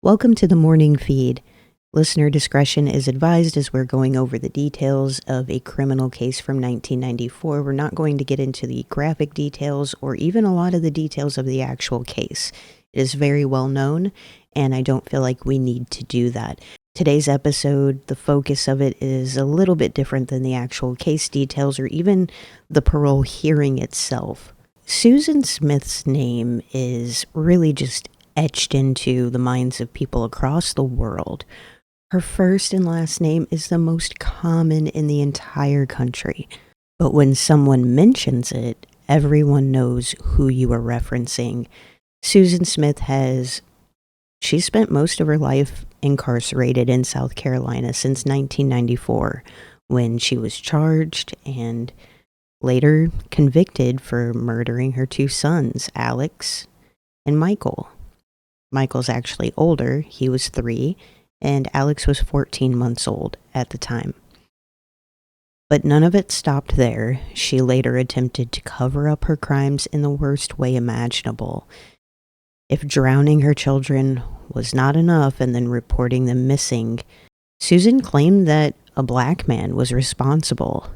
Welcome to the morning feed. Listener discretion is advised as we're going over the details of a criminal case from 1994. We're not going to get into the graphic details or even a lot of the details of the actual case. It is very well known, and I don't feel like we need to do that. Today's episode, the focus of it is a little bit different than the actual case details or even the parole hearing itself. Susan Smith's name is really just etched into the minds of people across the world. Her first and last name is the most common in the entire country. But when someone mentions it, everyone knows who you are referencing. Susan Smith she spent most of her life incarcerated in South Carolina since 1994, when she was charged and later convicted for murdering her two sons, Alex and Michael. Michael's actually older. He was 3, and Alex was 14 months old at the time. But none of it stopped there. She later attempted to cover up her crimes in the worst way imaginable. If drowning her children was not enough and then reporting them missing, Susan claimed that a black man was responsible.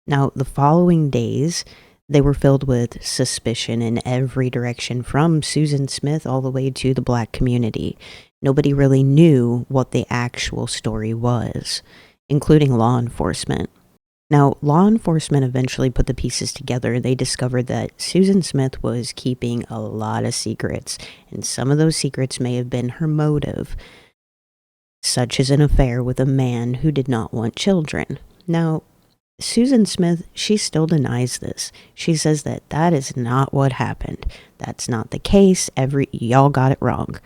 Now, the following days, they were filled with suspicion in every direction, from Susan Smith all the way to the black community. Nobody really knew what the actual story was, including law enforcement. Now, law enforcement eventually put the pieces together. They discovered that Susan Smith was keeping a lot of secrets, and some of those secrets may have been her motive, such as an affair with a man who did not want children. Now, Susan Smith, she still denies this. She says that is not what happened. That's not the case. Y'all got it wrong.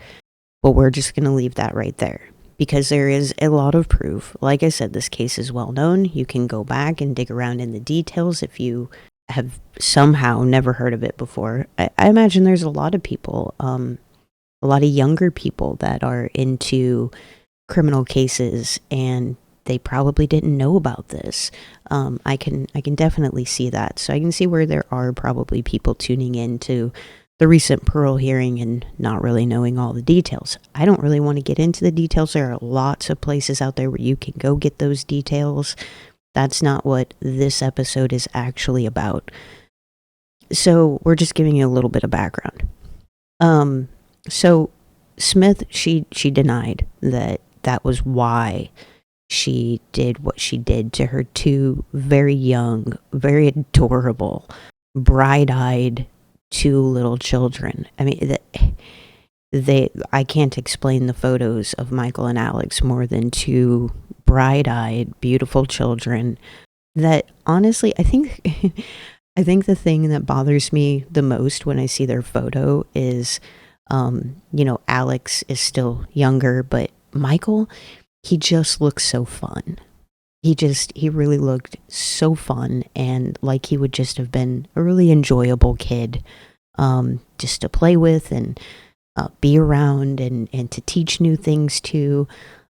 But we're just going to leave that right there, because there is a lot of proof. Like I said, this case is well known. You can go back and dig around in the details if you have somehow never heard of it before. I imagine there's a lot of people, a lot of younger people that are into criminal cases, and they probably didn't know about this. I can definitely see that. So I can see where there are probably people tuning in to the recent parole hearing and not really knowing all the details. I don't really want to get into the details. There are lots of places out there where you can go get those details. That's not what this episode is actually about. So we're just giving you a little bit of background. So Smith, she denied that was why she did what she did to her two very young, very adorable, bright-eyed 2 little children. I mean, I can't explain the photos of Michael and Alex more than 2 bright-eyed, beautiful children that, honestly, I think the thing that bothers me the most when I see their photo is, Alex is still younger, but Michael, he just looks so fun. He really looked so fun, and like he would just have been a really enjoyable kid, just to play with and be around and to teach new things to.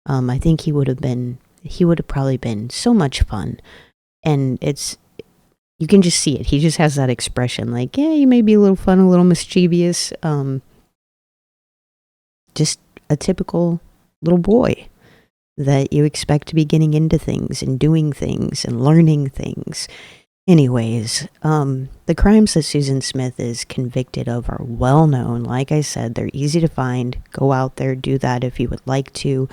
I think he would have probably been so much fun. And you can just see it. He just has that expression like, yeah, you may be a little fun, a little mischievous, just a typical little boy that you expect to be getting into things and doing things and learning things. Anyways, the crimes that Susan Smith is convicted of are well known. Like I said, they're easy to find. Go out there, do that if you would like to.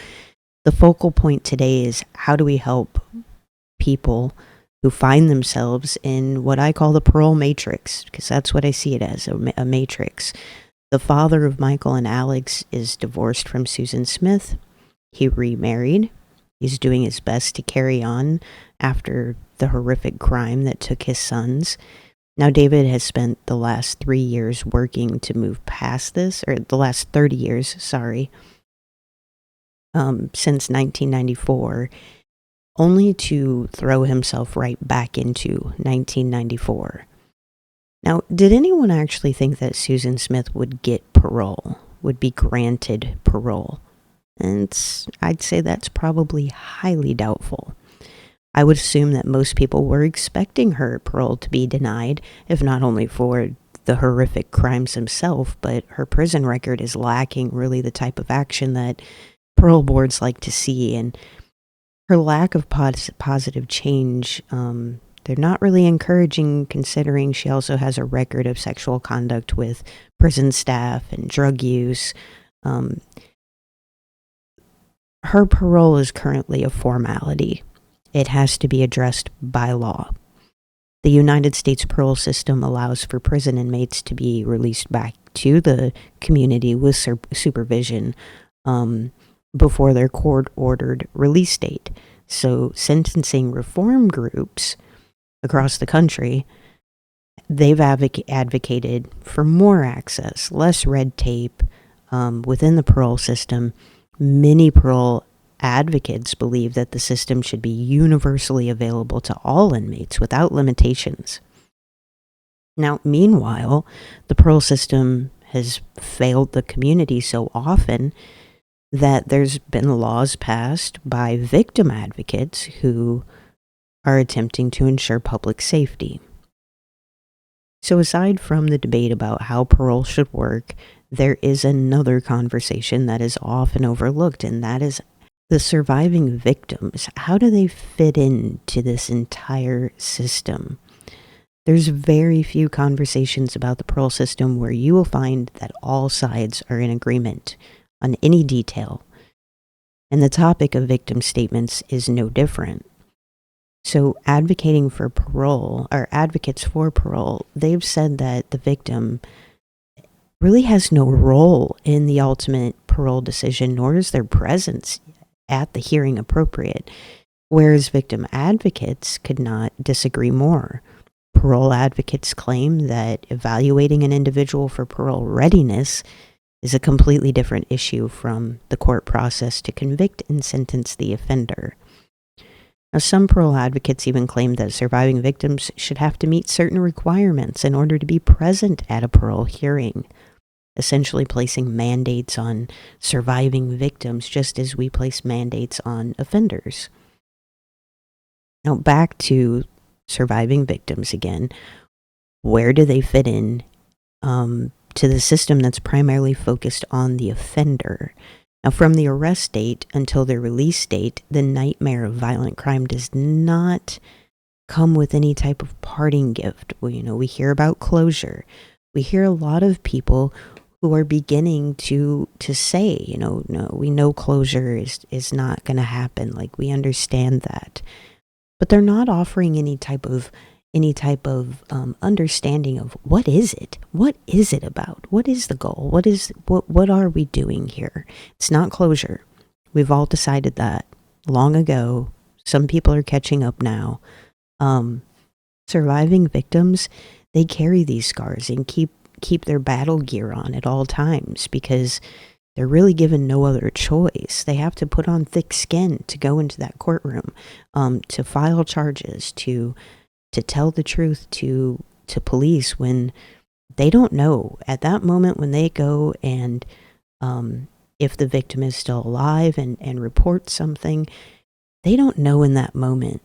The focal point today is, how do we help people who find themselves in what I call the parole matrix, because that's what I see it as, a matrix. The father of Michael and Alex is divorced from Susan Smith. He remarried. He's doing his best to carry on after the horrific crime that took his sons. Now, David has spent the last 3 years working to move past this, or the last 30 years, sorry, since 1994, only to throw himself right back into 1994. Now, did anyone actually think that Susan Smith would get parole, would be granted parole? And I'd say that's probably highly doubtful. I would assume that most people were expecting her parole to be denied, if not only for the horrific crimes himself, but her prison record is lacking really the type of action that parole boards like to see, and her lack of positive change, they're not really encouraging, considering she also has a record of sexual conduct with prison staff and drug use. Her parole is currently a formality. It has to be addressed by law. The United States parole system allows for prison inmates to be released back to the community with supervision before their court-ordered release date. So sentencing reform groups across the country, they've advocated for more access, less red tape within the parole system. Many parole advocates believe that the system should be universally available to all inmates without limitations. Now, meanwhile, the parole system has failed the community so often that there's been laws passed by victim advocates who are attempting to ensure public safety. So aside from the debate about how parole should work, there is another conversation that is often overlooked, and that is the surviving victims. How do they fit into this entire system? There's very few conversations about the parole system where you will find that all sides are in agreement on any detail. And the topic of victim statements is no different. So advocating for parole, or advocates for parole, they've said that the victim really has no role in the ultimate parole decision, nor is their presence at the hearing appropriate, whereas victim advocates could not disagree more. Parole advocates claim that evaluating an individual for parole readiness is a completely different issue from the court process to convict and sentence the offender. Now, some parole advocates even claim that surviving victims should have to meet certain requirements in order to be present at a parole hearing, essentially placing mandates on surviving victims just as we place mandates on offenders. Now, back to surviving victims again. Where do they fit in to the system that's primarily focused on the offender? Now, from the arrest date until their release date, the nightmare of violent crime does not come with any type of parting gift. We hear about closure. We hear a lot of people who are beginning to say, no, we know closure is not going to happen. Like, we understand that. But they're not offering any type of understanding of what is it? What is it about? What is the goal? What are we doing here? It's not closure. We've all decided that long ago. Some people are catching up now. Surviving victims, they carry these scars and keep their battle gear on at all times because they're really given no other choice. They have to put on thick skin to go into that courtroom, to file charges, to tell the truth to police when they don't know at that moment when they go and if the victim is still alive and report something, they don't know in that moment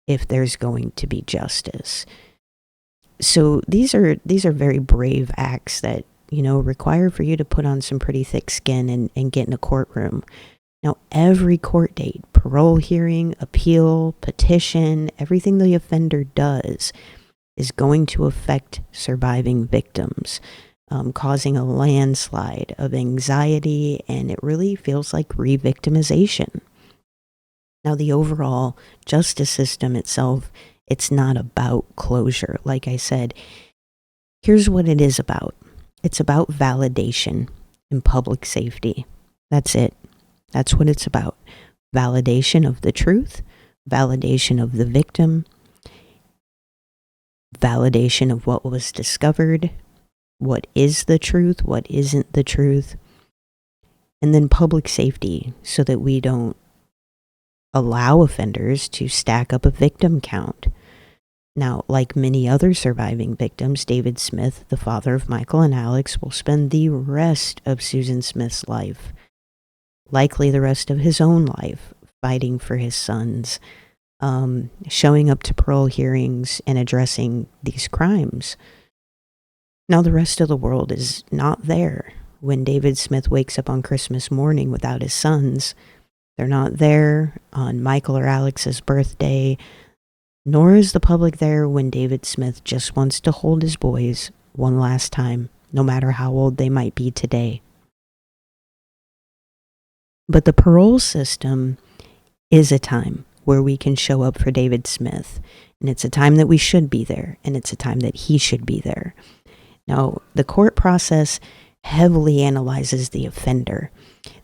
if there's going to be justice. So these are very brave acts that require for you to put on some pretty thick skin and get in a courtroom. Now, every court date, parole hearing, appeal, petition, everything the offender does is going to affect surviving victims, causing a landslide of anxiety, and it really feels like re-victimization. Now, the overall justice system itself, it's not about closure. Like I said, here's what it is about. It's about validation and public safety. That's it. That's what it's about. Validation of the truth, validation of the victim, validation of what was discovered, what is the truth, what isn't the truth, and then public safety so that we don't allow offenders to stack up a victim count. Now, like many other surviving victims, David Smith, the father of Michael and Alex, will spend the rest of Susan Smith's life, likely the rest of his own life, fighting for his sons, showing up to parole hearings and addressing these crimes. Now, the rest of the world is not there. When David Smith wakes up on Christmas morning without his sons, they're not there on Michael or Alex's birthday, nor is the public there when David Smith just wants to hold his boys one last time, no matter how old they might be today. But the parole system is a time where we can show up for David Smith, and it's a time that we should be there, and it's a time that he should be there. Now, the court process heavily analyzes the offender.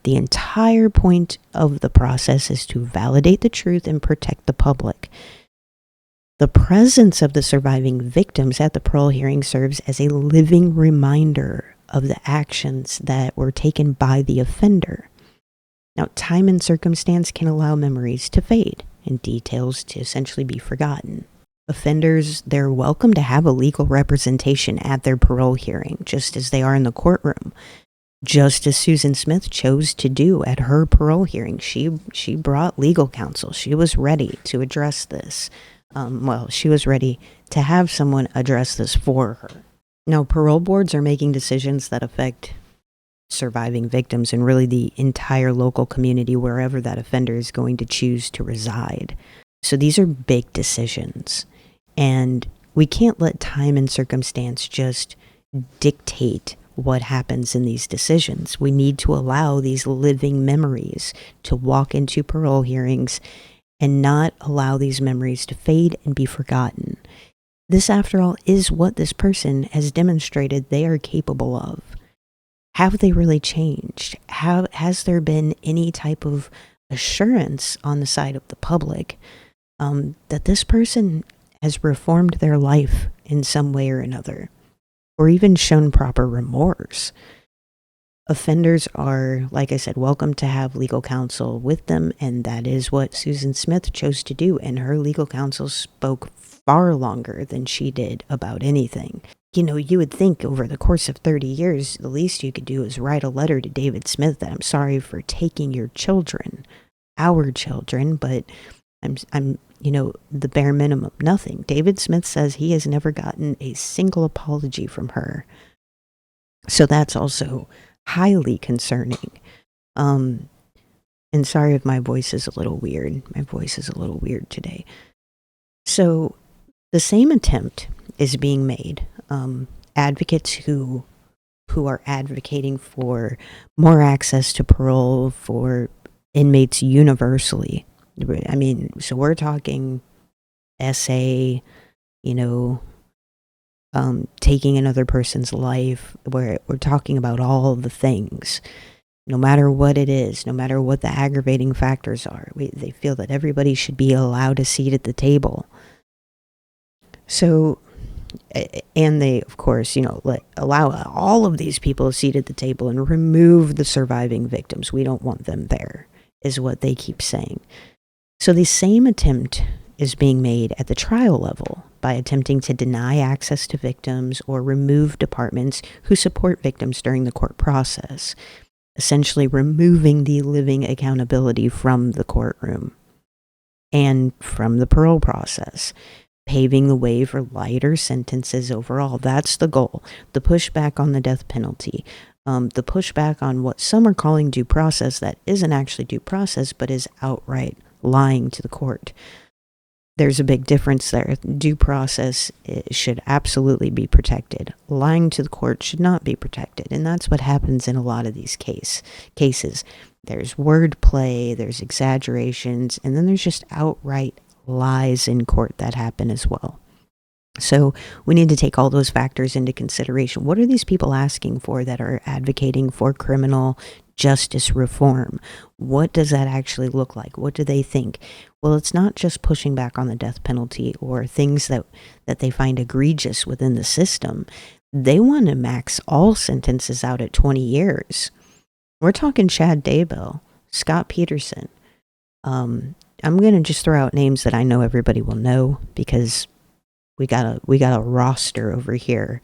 The entire point of the process is to validate the truth and protect the public. The presence of the surviving victims at the parole hearing serves as a living reminder of the actions that were taken by the offender. Now, time and circumstance can allow memories to fade and details to essentially be forgotten. Offenders, they're welcome to have a legal representation at their parole hearing, just as they are in the courtroom. Just as Susan Smith chose to do at her parole hearing. She brought legal counsel. She was ready to address this. She was ready to have someone address this for her. Now, parole boards are making decisions that affect surviving victims and really the entire local community wherever that offender is going to choose to reside. So these are big decisions, and we can't let time and circumstance just dictate what happens in these decisions. We need to allow these living memories to walk into parole hearings and not allow these memories to fade and be forgotten. This, after all, is what this person has demonstrated they are capable of. Have they really changed? Has there been any type of assurance on the side of the public that this person has reformed their life in some way or another, or even shown proper remorse? Offenders are, like I said, welcome to have legal counsel with them, and that is what Susan Smith chose to do, and her legal counsel spoke far longer than she did about anything. You know, you would think over the course of 30 years, the least you could do is write a letter to David Smith that I'm sorry for taking your children, our children, but I'm the bare minimum, nothing. David Smith says he has never gotten a single apology from her. So that's also highly concerning. And sorry if my voice is a little weird. My voice is a little weird today. So the same attempt is being made. Advocates who are advocating for more access to parole for inmates universally. I mean, so we're talking SA, taking another person's life, where we're talking about all the things, no matter what it is, no matter what the aggravating factors are. They feel that everybody should be allowed a seat at the table. So, and they, of course, allow all of these people a seat at the table and remove the surviving victims. We don't want them there, is what they keep saying. So the same attempt is being made at the trial level by attempting to deny access to victims or remove departments who support victims during the court process, essentially removing the living accountability from the courtroom and from the parole process, paving the way for lighter sentences overall. That's the goal. The pushback on the death penalty, the pushback on what some are calling due process that isn't actually due process but is outright lying to the court. There's a big difference there. Due process should absolutely be protected. Lying to the court should not be protected. And that's what happens in a lot of these cases. There's wordplay, there's exaggerations, and then there's just outright lies in court that happen as well. So we need to take all those factors into consideration. What are these people asking for that are advocating for criminal justice reform? What does that actually look like? What do they think? Well, it's not just pushing back on the death penalty or things that they find egregious within the system. They want to max all sentences out at 20 years. We're talking Chad Daybell, Scott Peterson. I'm going to just throw out names that I know everybody will know because we got a roster over here,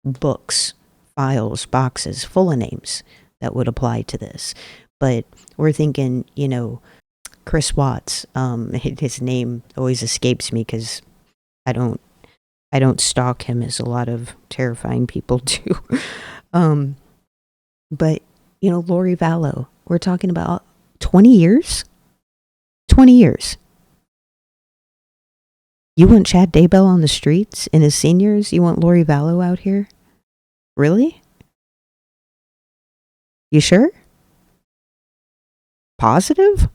books, files, boxes full of names that would apply to this. But we're thinking, Chris Watts, his name always escapes me because I don't I don't stalk him as a lot of terrifying people do. um, but, Lori Vallow, we're talking about 20 years? 20 years. You want Chad Daybell on the streets in his seniors? You want Lori Vallow out here? Really? You sure? Positive?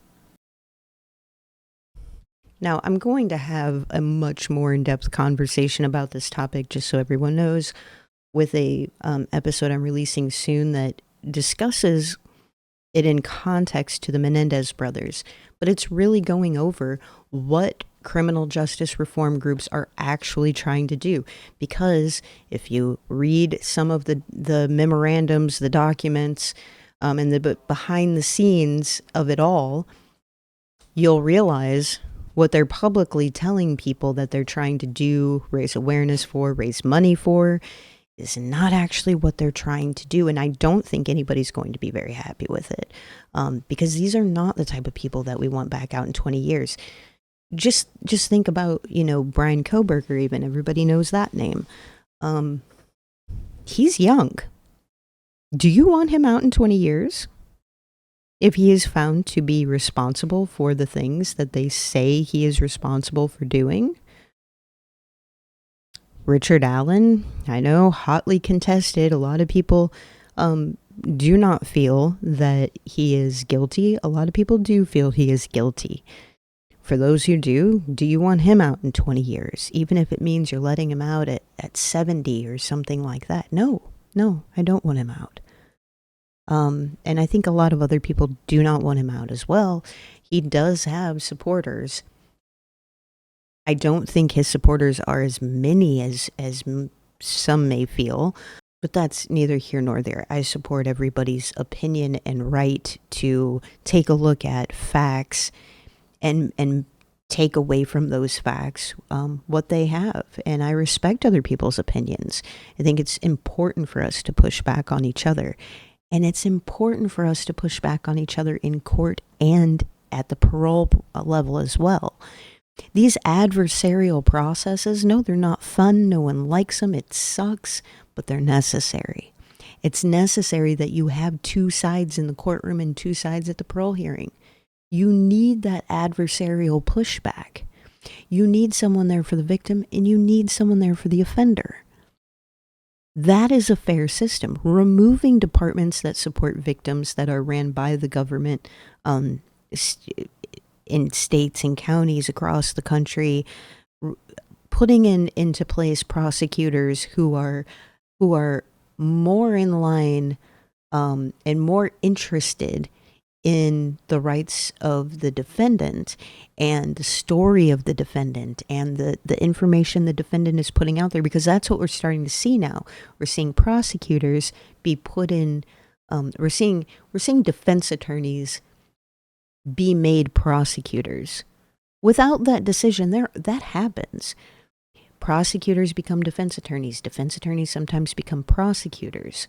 Now, I'm going to have a much more in-depth conversation about this topic, just so everyone knows, with a episode I'm releasing soon that discusses it in context to the Menendez brothers. But it's really going over what criminal justice reform groups are actually trying to do. Because if you read some of the memorandums, the documents, and the behind the scenes of it all, you'll realize what they're publicly telling people that they're trying to do, raise awareness for, raise money for, is not actually what they're trying to do. And I don't think anybody's going to be very happy with it, because these are not the type of people that we want back out in 20 years. Just think about, Brian Koberger, even. Everybody knows that name. He's young. Do you want him out in 20 years? If he is found to be responsible for the things that they say he is responsible for doing? Richard Allen, I know, hotly contested. A lot of people do not feel that he is guilty. A lot of people do feel he is guilty. For those who do you want him out in 20 years? Even if it means you're letting him out at 70 or something like that? No, I don't want him out. And I think a lot of other people do not want him out as well. He does have supporters. I don't think his supporters are as many as some may feel, but that's neither here nor there. I support everybody's opinion and right to take a look at facts and take away from those facts what they have. And I respect other people's opinions. I think it's important for us to push back on each other. And it's important for us to push back on each other in court and at the parole level as well. These adversarial processes, no, they're not fun. No one likes them. It sucks, but they're necessary. It's necessary that you have two sides in the courtroom and two sides at the parole hearing. You need that adversarial pushback. You need someone there for the victim, and you need someone there for the offender. That is a fair system. Removing departments that support victims that are ran by the government in states and counties across the country, putting into place prosecutors who are more in line and more interested in the rights of the defendant and the story of the defendant and the information the defendant is putting out there, because that's what we're starting to see now. We're seeing prosecutors be put in, we're seeing defense attorneys be made prosecutors. Without that decision, that happens. Prosecutors become defense attorneys. Defense attorneys sometimes become prosecutors.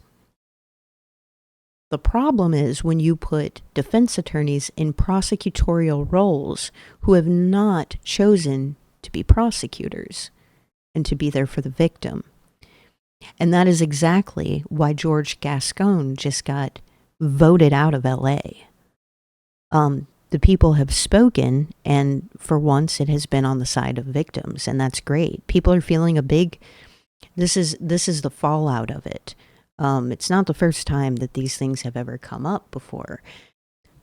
The problem is when you put defense attorneys in prosecutorial roles who have not chosen to be prosecutors and to be there for the victim. And that is exactly why George Gascon just got voted out of LA. The people have spoken, and for once it has been on the side of victims, and that's great. People are feeling this is the fallout of it. It's not the first time that these things have ever come up before.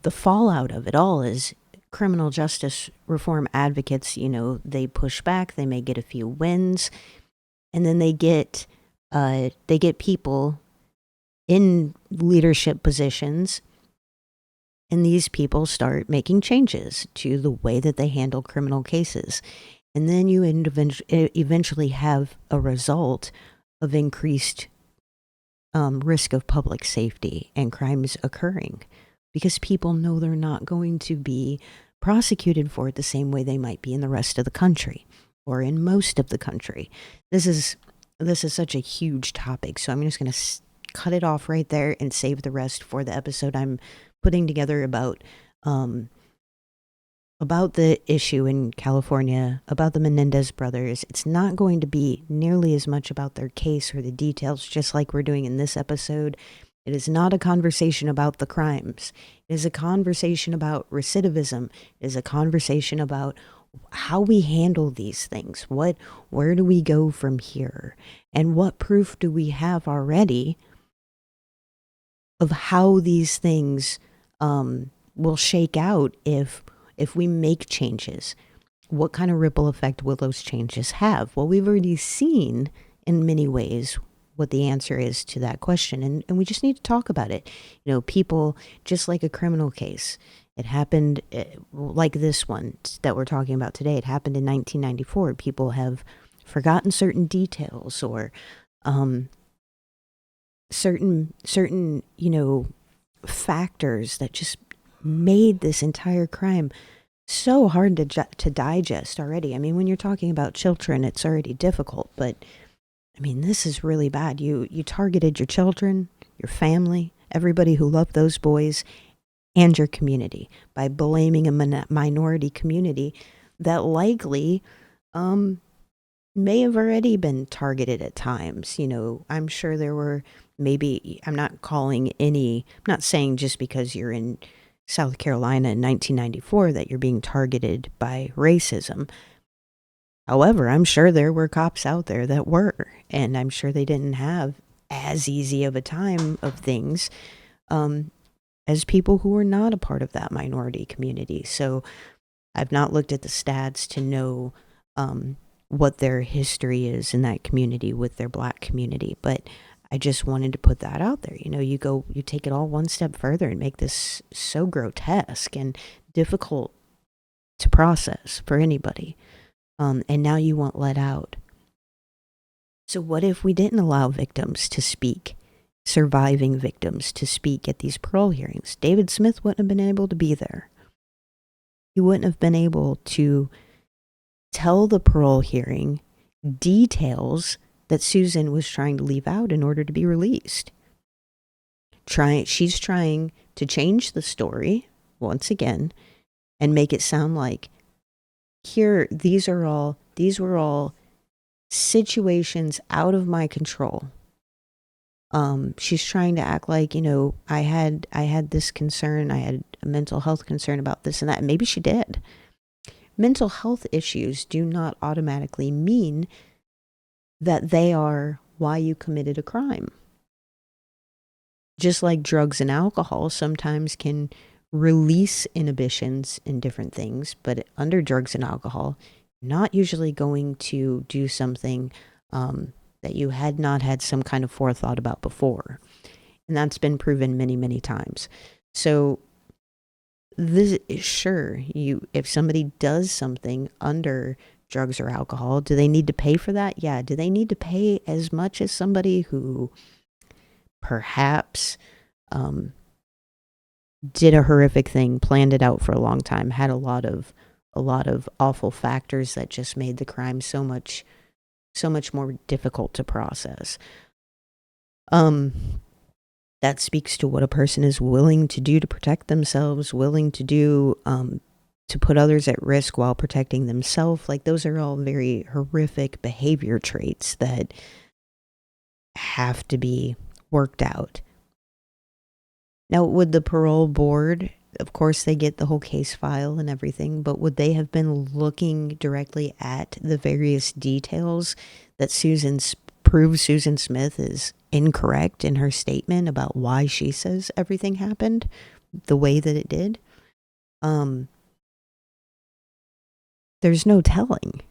The fallout of it all is criminal justice reform advocates, they push back, they may get a few wins, and then they get people in leadership positions, and these people start making changes to the way that they handle criminal cases. And then you eventually have a result of increased risk of public safety and crimes occurring, because people know they're not going to be prosecuted for it the same way they might be in the rest of the country or in most of the country. This is such a huge topic, so I'm just going to cut it off right there and save the rest for the episode I'm putting together about about the issue in California, about the Menendez brothers, it's not going to be nearly as much about their case or the details, just like we're doing in this episode. It is not a conversation about the crimes. It is a conversation about recidivism. It is a conversation about how we handle these things. Where do we go from here? And what proof do we have already of how these things will shake out if we make changes? What kind of ripple effect will those changes have? Well, we've already seen in many ways what the answer is to that question, and we just need to talk about it. People, just like a criminal case, it happened like this one that we're talking about today. It happened in 1994. People have forgotten certain details or certain factors that just made this entire crime so hard to digest already. I mean, when you're talking about children, it's already difficult, but I mean, this is really bad. You targeted your children, your family, everybody who loved those boys, and your community by blaming a minority community that likely may have already been targeted at times. I'm sure there were I'm not saying just because you're in South Carolina in 1994 that you're being targeted by racism. However, I'm sure there were cops out there that were, and I'm sure they didn't have as easy of a time of things as people who were not a part of that minority community. So I've not looked at the stats to know what their history is in that community with their Black community, but I just wanted to put that out there. You take it all one step further and make this so grotesque and difficult to process for anybody. And now you want let out. So what if we didn't allow victims to speak, surviving victims to speak at these parole hearings? David Smith wouldn't have been able to be there. He wouldn't have been able to tell the parole hearing details that Susan was trying to leave out in order to be released. She's trying to change the story once again and make it sound like these were all situations out of my control. She's trying to act like, I had this concern, I had a mental health concern about this and that, and maybe she did. Mental health issues do not automatically mean that they are why you committed a crime. Just like drugs and alcohol sometimes can release inhibitions in different things, but under drugs and alcohol, not usually going to do something that you had not had some kind of forethought about before. And that's been proven many, many times. So this is sure, if somebody does something under drugs or alcohol, do they need to pay for that? Yeah. Do they need to pay as much as somebody who perhaps did a horrific thing, planned it out for a long time, had a lot of awful factors that just made the crime so much more difficult to process? That speaks to what a person is willing to do to protect themselves, willing to do to put others at risk while protecting themselves. Like, those are all very horrific behavior traits that have to be worked out. Now, would the parole board, of course, they get the whole case file and everything, but would they have been looking directly at the various details that proves Susan Smith is incorrect in her statement about why she says everything happened the way that it did? There's no telling.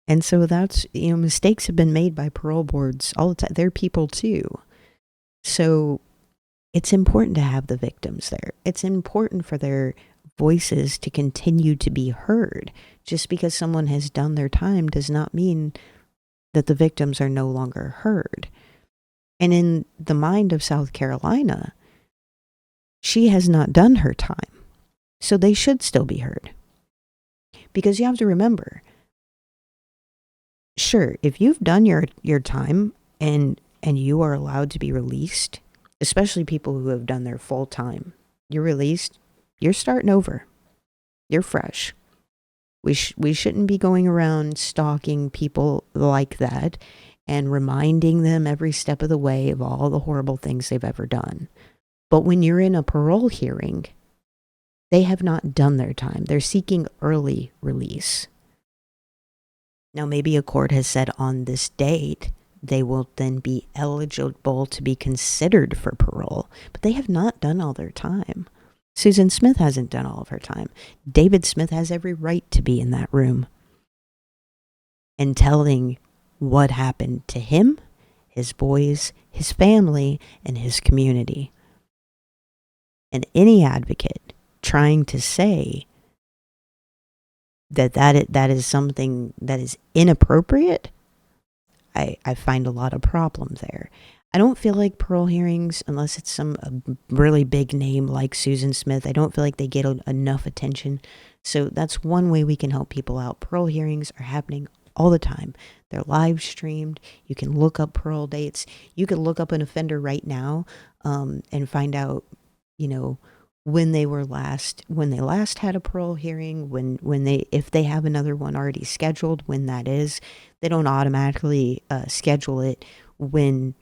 And so that's, mistakes have been made by parole boards all the time. They're people too. So it's important to have the victims there. It's important for their voices to continue to be heard. Just because someone has done their time does not mean that the victims are no longer heard. And in the mind of South Carolina, she has not done her time. So they should still be heard. Because you have to remember, sure, if you've done your time and you are allowed to be released, especially people who have done their full time, you're released, you're starting over. You're fresh. We shouldn't be going around stalking people like that and reminding them every step of the way of all the horrible things they've ever done. But when you're in a parole hearing, they have not done their time. They're seeking early release. Now, maybe a court has said on this date they will then be eligible to be considered for parole, but they have not done all their time. Susan Smith hasn't done all of her time. David Smith has every right to be in that room and telling what happened to him, his boys, his family, and his community. And any advocate trying to say that is something that is inappropriate, I find a lot of problems there. I don't feel like parole hearings, unless it's a really big name like Susan Smith, I don't feel like they get enough attention. So that's one way we can help people out. Parole hearings are happening all the time. They're live streamed. You can look up parole dates. You can look up an offender right now and find out, when they last had a parole hearing, if they have another one already scheduled, when that is. They don't automatically schedule it when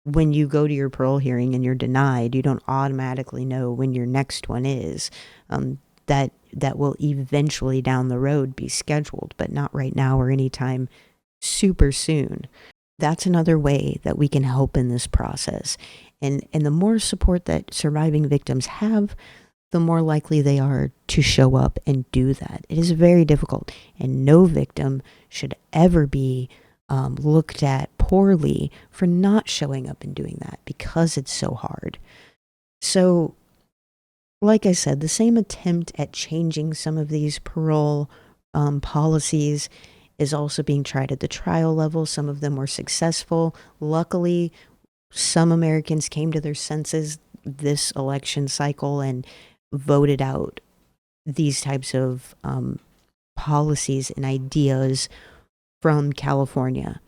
you go to your parole hearing and you're denied. You don't automatically know when your next one is. That will eventually down the road be scheduled, but not right now or anytime super soon. That's another way that we can help in this process. And the more support that surviving victims have, the more likely they are to show up and do that. It is very difficult, and no victim should ever be looked at poorly for not showing up and doing that, because it's so hard. So, like I said, the same attempt at changing some of these parole policies is also being tried at the trial level. Some of them were successful. Luckily, some Americans came to their senses this election cycle and voted out these types of policies and ideas from California.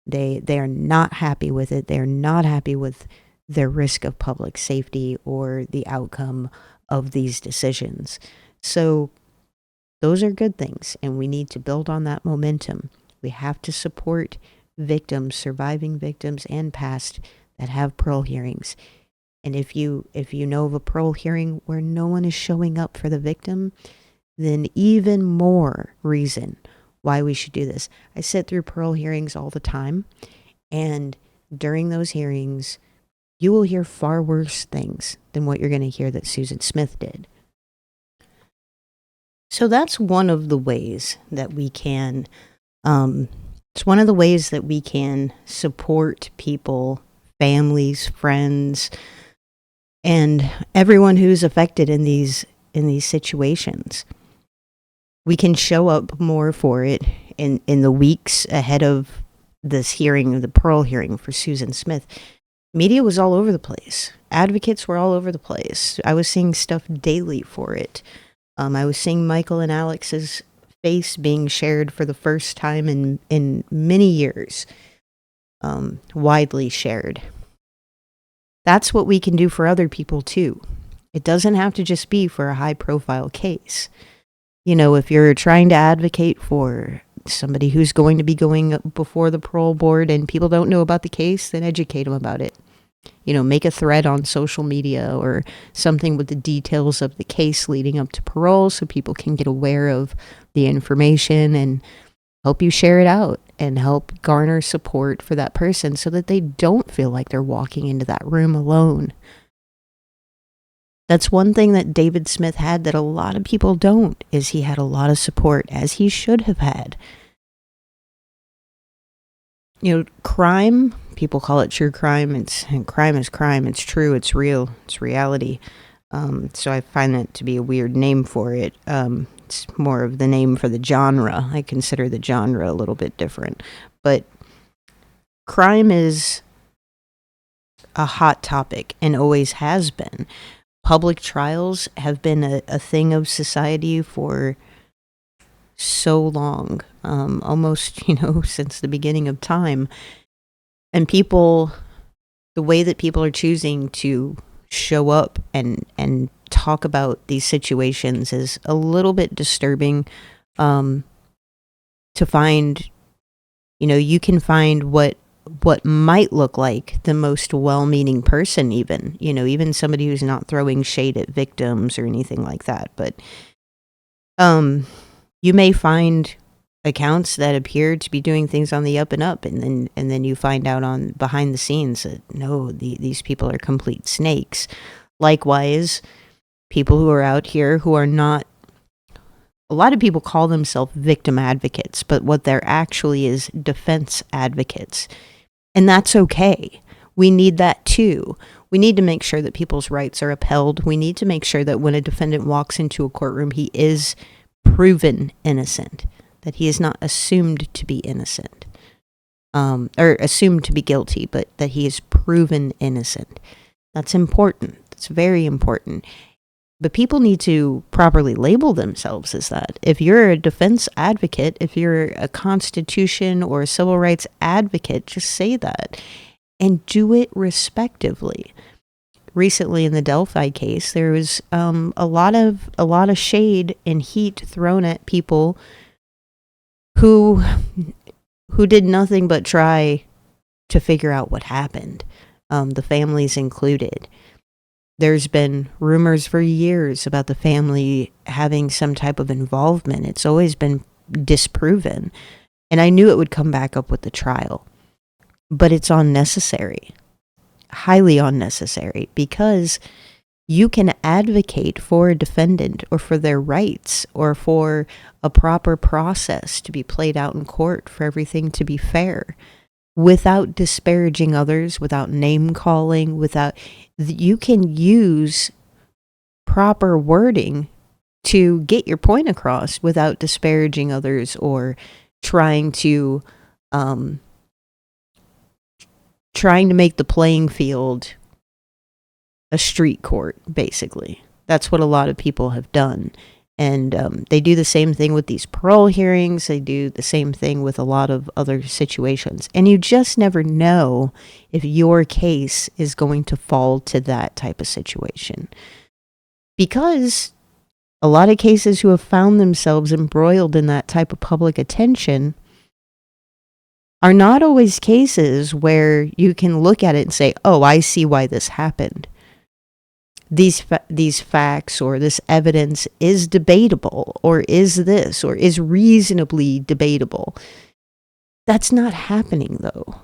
They are not happy with it. They are not happy with their risk of public safety or the outcome of these decisions. So those are good things, and we need to build on that momentum. We have to support victims, surviving victims and past, that have parole hearings. And if you know of a parole hearing where no one is showing up for the victim, then even more reason why we should do this. I sit through parole hearings all the time, and during those hearings, you will hear far worse things than what you're going to hear that Susan Smith did. So that's one of the ways that we can, it's one of the ways that we can support people, families, friends, and everyone who's affected in these situations. We can show up more for it in the weeks ahead of this hearing, the parole hearing for Susan Smith. Media was all over the place. Advocates were all over the place. I was seeing stuff daily for it. I was seeing Michael and Alex's face being shared for the first time in many years, widely shared. That's what we can do for other people too. It doesn't have to just be for a high-profile case. If you're trying to advocate for somebody who's going to be going before the parole board and people don't know about the case, then educate them about it. Make a thread on social media or something with the details of the case leading up to parole so people can get aware of the information and help you share it out and help garner support for that person so that they don't feel like they're walking into that room alone. That's one thing that David Smith had that a lot of people don't, is he had a lot of support, as he should have had. Crime, people call it true crime. Crime is crime. It's true. It's real. It's reality. So I find that to be a weird name for it. It's more of the name for the genre. I consider the genre a little bit different. But crime is a hot topic and always has been. Public trials have been a thing of society for so long, almost, since the beginning of time. And people, the way that people are choosing to show up and talk about these situations is a little bit disturbing, to find, you can find what might look like the most well-meaning person, even somebody who's not throwing shade at victims or anything like that. But you may find accounts that appear to be doing things on the up and up, and then you find out on behind the scenes that no, these people are complete snakes. Likewise, people who are out here who are not, a lot of people call themselves victim advocates, but what they're actually is defense advocates. And that's okay. We need that too. We need to make sure that people's rights are upheld. We need to make sure that when a defendant walks into a courtroom, he is proven innocent, that he is not assumed to be innocent, or assumed to be guilty, but that he is proven innocent. That's important. That's very important. But people need to properly label themselves as that. If you're a defense advocate, if you're a constitution or a civil rights advocate, just say that and do it respectively. Recently in the Delphi case, there was a lot of shade and heat thrown at people who did nothing but try to figure out what happened, the families included. There's been rumors for years about the family having some type of involvement. It's always been disproven. And I knew it would come back up with the trial. But it's unnecessary, highly unnecessary, because you can advocate for a defendant or for their rights or for a proper process to be played out in court, for everything to be fair, without disparaging others, without name calling, you can use proper wording to get your point across without disparaging others or trying to make the playing field a street court, basically. That's what a lot of people have done. And they do the same thing with these parole hearings. They do the same thing with a lot of other situations. And you just never know if your case is going to fall to that type of situation. Because a lot of cases who have found themselves embroiled in that type of public attention are not always cases where you can look at it and say, oh, I see why this happened. These facts or this evidence is debatable, or is this, or is reasonably debatable. That's not happening, though.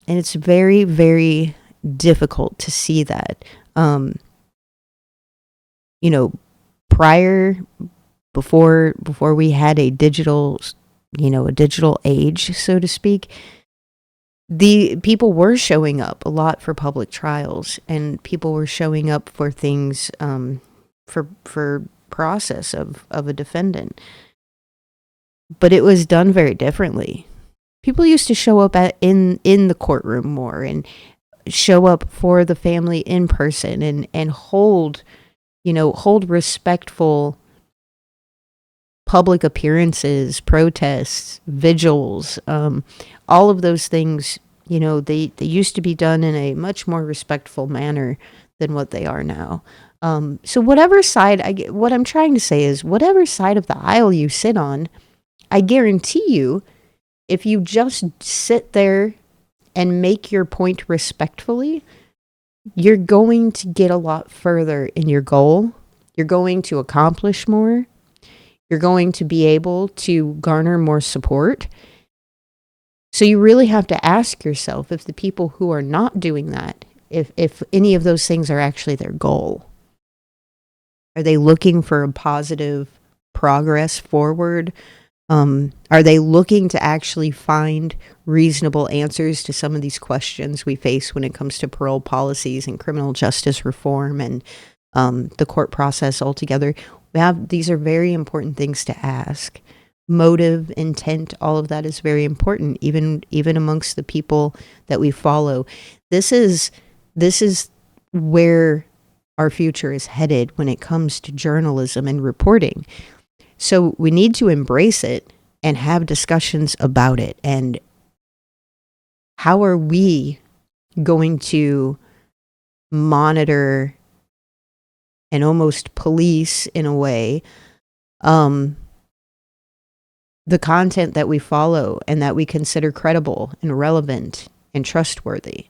And it's very, very difficult to see that. Before we had a digital age, so to speak, the people were showing up a lot for public trials, and people were showing up for things, for process of a defendant. But it was done very differently. People used to show up in the courtroom more and show up for the family in person and hold respectful public appearances, protests, vigils, all of those things. They used to be done in a much more respectful manner than what they are now. So whatever side what I'm trying to say is, whatever side of the aisle you sit on, I guarantee you, if you just sit there and make your point respectfully, you're going to get a lot further in your goal. You're going to accomplish more. You're going to be able to garner more support. So you really have to ask yourself if the people who are not doing that, if any of those things are actually their goal. Are they looking for a positive progress forward? Are they looking to actually find reasonable answers to some of these questions we face when it comes to parole policies and criminal justice reform and the court process altogether? These are very important things to ask. Motive, intent, all of that is very important, even amongst the people that we follow. This is where our future is headed when it comes to journalism and reporting. So we need to embrace it and have discussions about it. And how are we going to monitor and almost police, in a way, the content that we follow and that we consider credible and relevant and trustworthy.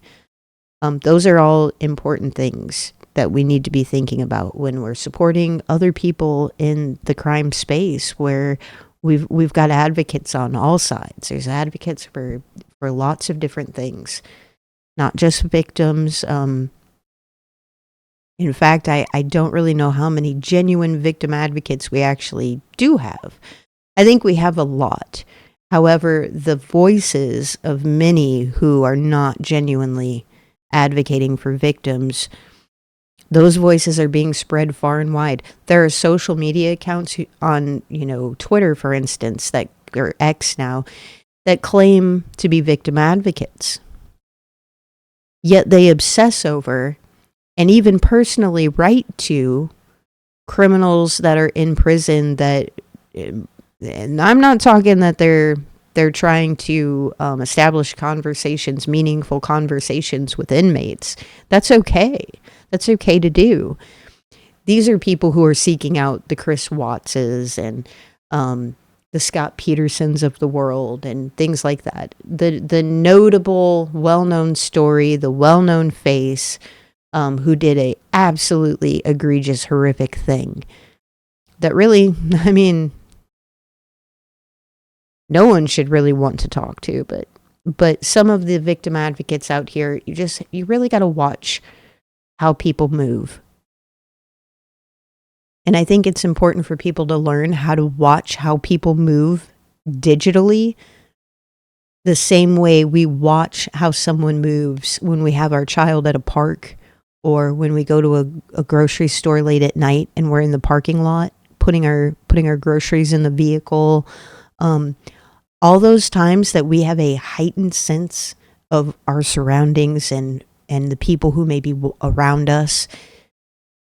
Those are all important things that we need to be thinking about when we're supporting other people in the crime space, where we've got advocates on all sides. There's advocates for lots of different things, not just victims. In fact, I don't really know how many genuine victim advocates we actually do have. I think we have a lot. However, the voices of many who are not genuinely advocating for victims, those voices are being spread far and wide. There are social media accounts on, Twitter, for instance, that, or X now, that claim to be victim advocates. Yet they obsess over and even personally write to criminals that are in prison that, and I'm not talking that they're trying to establish conversations, meaningful conversations with inmates. That's okay. That's okay to do. These are people who are seeking out the Chris Wattses and the Scott Petersons of the world and things like that. The notable, well-known story, the well-known face who did a absolutely egregious, horrific thing that really, no one should really want to talk to, but some of the victim advocates out here, you really got to watch how people move. And I think it's important for people to learn how to watch how people move digitally, the same way we watch how someone moves when we have our child at a park, or when we go to a grocery store late at night and we're in the parking lot putting our groceries in the vehicle. All those times that we have a heightened sense of our surroundings and the people who may be around us,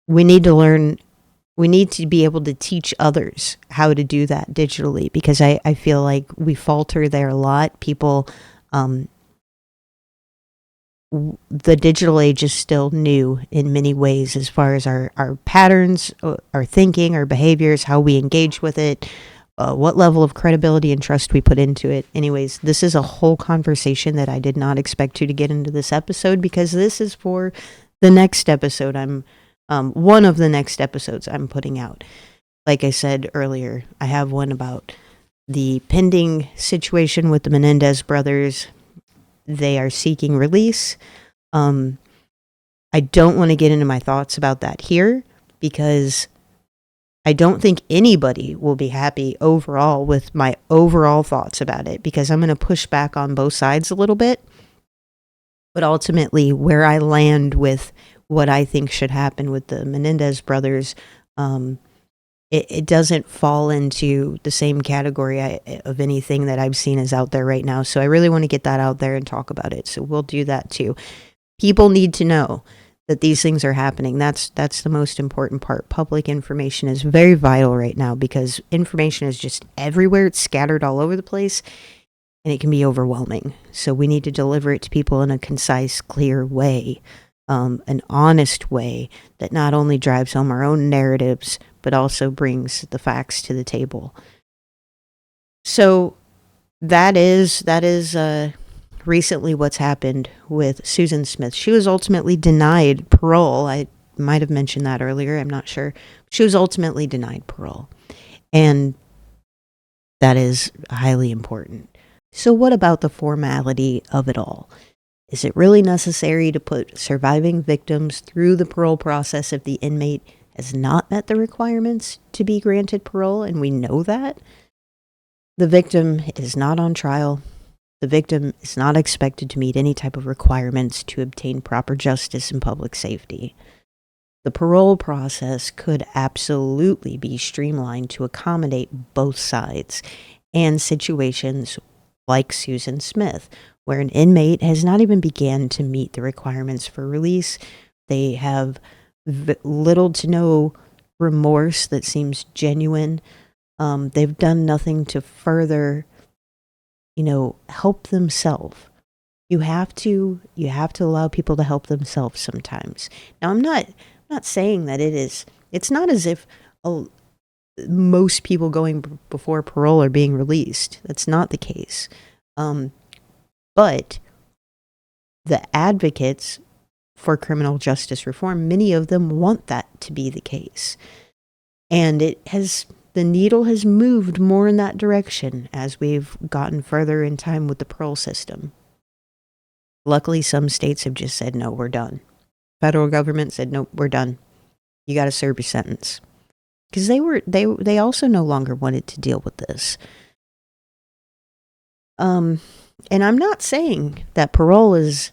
we need to be able to teach others how to do that digitally, because I feel like we falter there a lot. People, the digital age is still new in many ways as far as our patterns, our thinking, our behaviors, how we engage with it, what level of credibility and trust we put into it. Anyways, this is a whole conversation that I did not expect to get into this episode, because this is for the next episode. One of the next episodes I'm putting out. Like I said earlier, I have one about the pending situation with the Menendez brothers. They are seeking release. I don't want to get into my thoughts about that here, because I don't think anybody will be happy overall with my overall thoughts about it, because I'm going to push back on both sides a little bit. But ultimately, where I land with what I think should happen with the Menendez brothers, it doesn't fall into the same category of anything that I've seen is out there right now. So I really want to get that out there and talk about it. So we'll do that too. People need to know that these things are happening. That's the most important part. Public information is very vital right now, because information is just everywhere. It's scattered all over the place, and it can be overwhelming. So we need to deliver it to people in a concise, clear way, an honest way that not only drives home our own narratives, but also brings the facts to the table. So that is recently what's happened with Susan Smith. She was ultimately denied parole. I might have mentioned that earlier. I'm not sure. She was ultimately denied parole. And that is highly important. So what about the formality of it all? Is it really necessary to put surviving victims through the parole process if the inmate has not met the requirements to be granted parole? And we know that. The victim is not on trial. The victim is not expected to meet any type of requirements to obtain proper justice and public safety. The parole process could absolutely be streamlined to accommodate both sides, and situations like Susan Smith, where an inmate has not even began to meet the requirements for release. They have little to no remorse that seems genuine. They've done nothing to further, help themselves. You have to allow people to help themselves sometimes. Now, I'm not saying that it's not as if most people going before parole are being released. That's not the case. But the advocates for criminal justice reform, many of them want that to be the case. And the needle has moved more in that direction as we've gotten further in time with the parole system. Luckily, some states have just said, no, we're done. Federal government said, no, we're done. You got to serve your sentence. Because they also no longer wanted to deal with this. And I'm not saying that parole is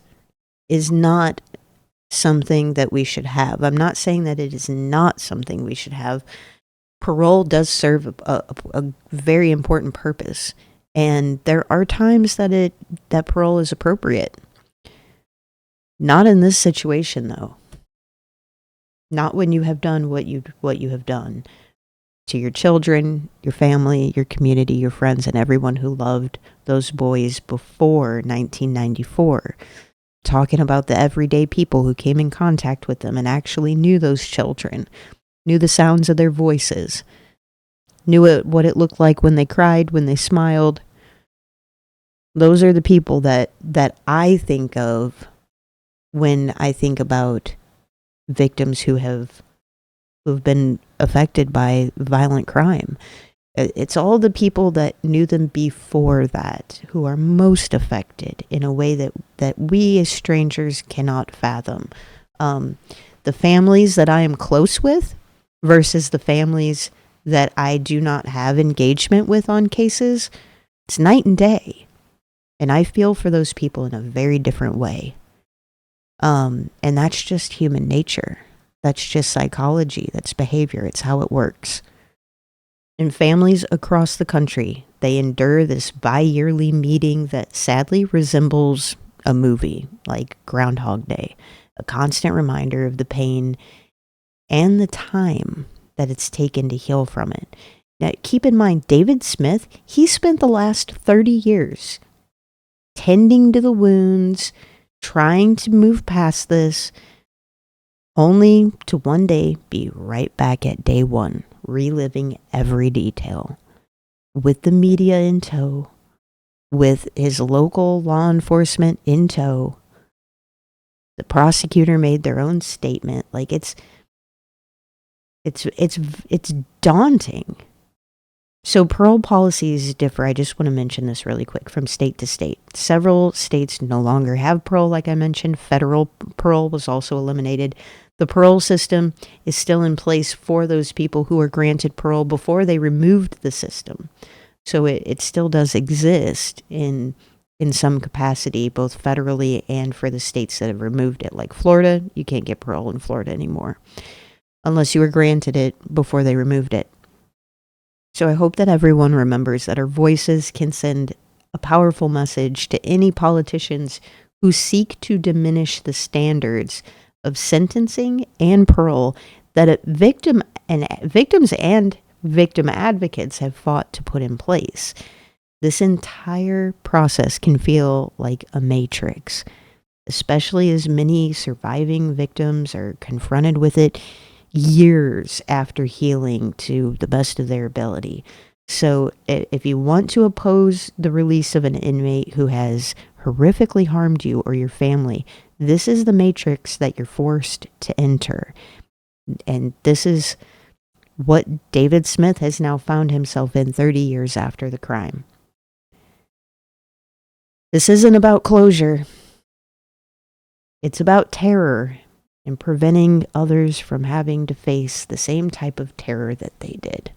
not something that we should have. I'm not saying that it is not something we should have. Parole does serve a very important purpose, and there are times that parole is appropriate. Not in this situation, though. Not when you have done what you have done to your children, your family, your community, your friends, and everyone who loved those boys before 1994. Talking about the everyday people who came in contact with them and actually knew those children, knew the sounds of their voices, knew what it looked like when they cried, when they smiled. Those are the people that I think of when I think about victims who've been affected by violent crime. It's all the people that knew them before that who are most affected in a way that we as strangers cannot fathom. The families that I am close with versus the families that I do not have engagement with on cases, it's night and day. And I feel for those people in a very different way. And that's just human nature. That's just psychology. That's behavior. It's how it works. In families across the country, they endure this bi-yearly meeting that sadly resembles a movie like Groundhog Day, a constant reminder of the pain and the time that it's taken to heal from it. Now, keep in mind, David Smith, he spent the last 30 years tending to the wounds, trying to move past this, only to one day be right back at day one, reliving every detail, with the media in tow, with his local law enforcement in tow. The prosecutor made their own statement. Like it's daunting. So parole policies differ. I just want to mention this really quick from state to state. Several states no longer have parole, like I mentioned. Federal parole was also eliminated. The parole system is still in place for those people who were granted parole before they removed the system. So it still does exist in some capacity, both federally and for the states that have removed it. Like Florida, you can't get parole in Florida anymore unless you were granted it before they removed it. So I hope that everyone remembers that our voices can send a powerful message to any politicians who seek to diminish the standards of sentencing and parole that victims and victim advocates have fought to put in place. This entire process can feel like a matrix, especially as many surviving victims are confronted with it years after healing to the best of their ability. So if you want to oppose the release of an inmate who has horrifically harmed you or your family, this is the matrix that you're forced to enter. And this is what David Smith has now found himself in 30 years after the crime. This isn't about closure. It's about terror and preventing others from having to face the same type of terror that they did.